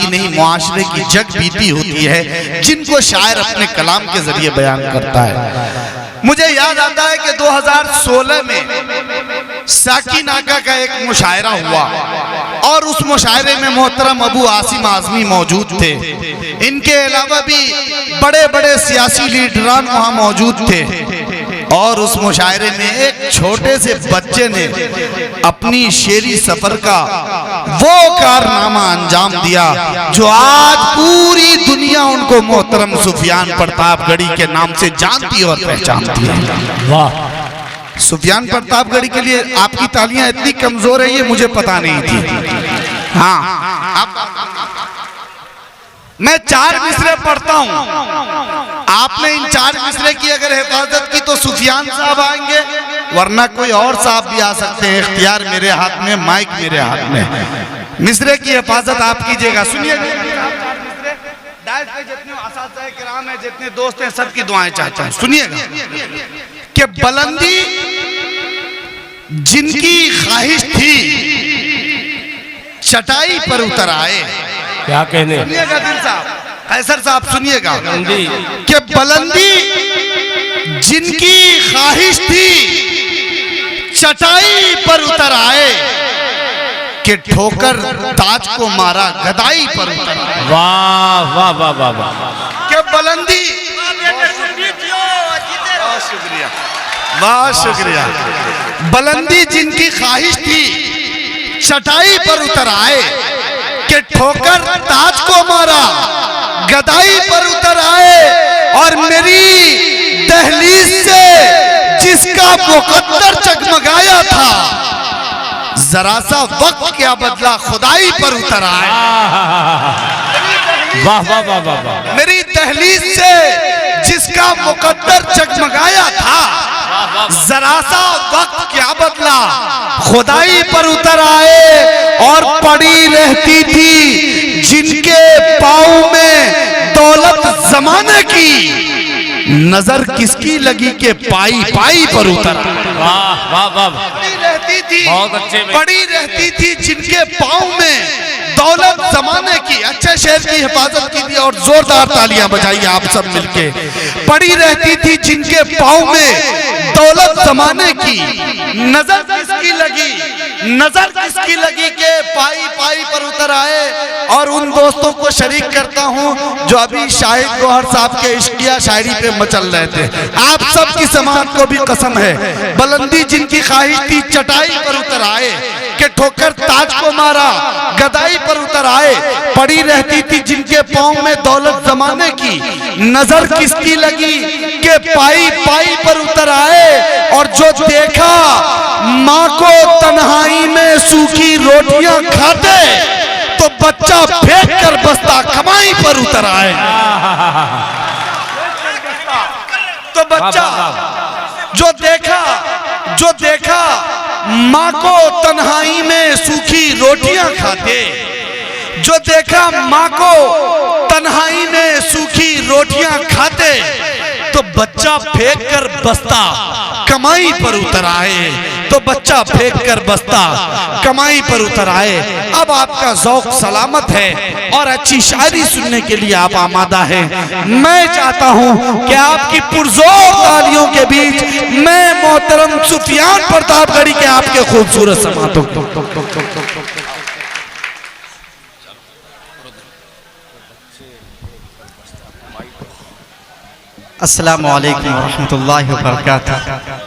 की नहीं, मुआशरे की जग बीती होती है, जिनको शायर अपने कलाम के जरिए बयान करता है। मुझे याद आता है कि 2016 में साकिनाका का एक मुशायरा हुआ और उस मुशायरे में मोहतरम अबू आसिम आजमी मौजूद थे। इनके अलावा भी बड़े बड़े सियासी लीडरान वहां मौजूद थे और उस मुशायरे में एक छोटे से बच्चे ने अपनी शेरी सफर का वो कारनामा अंजाम दिया जो आज पूरी दुनिया उनको मोहतरम सुफियान प्रतापगढ़ी के नाम से जानती और पहचानती है। वाह, सुफियान प्रतापगढ़ी के लिए आपकी तालियां इतनी कमजोर है, ये मुझे पता नहीं थी। हाँ, मैं 4 मिसरे पढ़ता हूं, आपने इन 4 मिसरे की अगर हिफाजत की तो सुफियान साहब आएंगे, वरना कोई और साहब भी आ सकते हैं। इख्तियार मेरे हाथ में, माइक मेरे हाथ में। मिसरे की हिफाजत आप कीजिएगा। सुनिएगा, जितने असातिज़ा किराम हैं, जितने दोस्त हैं, सबकी दुआएं चाहता हूं। सुनिएगा कि बुलंदी जिनकी ख्वाहिश थी चटाई पर उतर आए। क्या कहने? सुनिएगा दिल साहब, कैसर साहब सुनिएगा कि बुलंदी जिनकी ख्वाहिश थी चटाई पर उतर आए, कि ठोकर ताज को मारा गदाई पर उतर आए। वाह वाह वाह वाह वाह, कि बुलंदी, बहुत शुक्रिया, बहुत शुक्रिया। बुलंदी जिनकी ख्वाहिश थी चटाई पर उतर आए, कि ठोकर ताज को मारा गदाई पर उतर आए। और मेरी दहलीज से जिसका मुकद्दर जगमगाया था, जरा सा वक्त क्या बदला खुदाई पर उतर आए। वाह वाह वाह वाह वाह, मेरी दहलीज से जिसका मुकद्दर जगमगाया था, जरा सा वक्त क्या बदला खुदाई पर उतर आए। और पड़ी रहती थी जिनके पाँव में दौलत जमाने की, नजर किसकी लगी के पाई पाई पर उतर। वाह वाह वाह, पड़ी रहती थी, बहुत अच्छे, पड़ी रहती थी जिनके पाँव में दौलत जमाने की। अच्छे शेर की हिफाजत कीजिए और जोरदार तालियां बजाइए आप सब मिलके। पड़ी रहती थी जिनके पाँव में दौलत जमाने की, नजर किसकी लगी, नजर किसकी लगी के पाई पाई पर उतर आए। और उन दोस्तों को शरीक करता हूं जो अभी शाहिद गौहर साहब के इश्किया शायरी पे मचल रहे थे। आप सब की समात को भी कसम है, बुलंदी जिनकी ख्वाहिश थी चटाई पर उतर आए, कि ठोकर ताज को मारा गदाई पर उतर आए। पड़ी रहती थी जिनके पाँव में दौलत जमाने की, नजर किसकी लगी के पाई पाई पर उतर आए। और जो देखा माँ को तन्हाई में सूखी रोटियां खाते, तो बच्चा फेंक कर बस्ता कमाई पर उतर आए। तो बच्चा जो देखा माँ को तन्हाई में सूखी रोटियां खाते, जो देखा माँ को तन्हाई में सूखी रोटियां खाते, तो बच्चा फेंक कर बस्ता कमाई पर उतर आए। तो बच्चा फेंक कर बस्ता कमाई पर उतर आए। अब आपका ज़ौक़ सलामत है और अच्छी शायरी सुनने के लिए आप आमादा हैं। मैं चाहता हूं कि आपकी पुरजोर तालियों के बीच मैं मोहतरम सुफियान प्रतापगढ़ी के आपके खूबसूरत समातों अस्सलामु अलैकुम व रहमतुल्लाहि व बरकातुहू।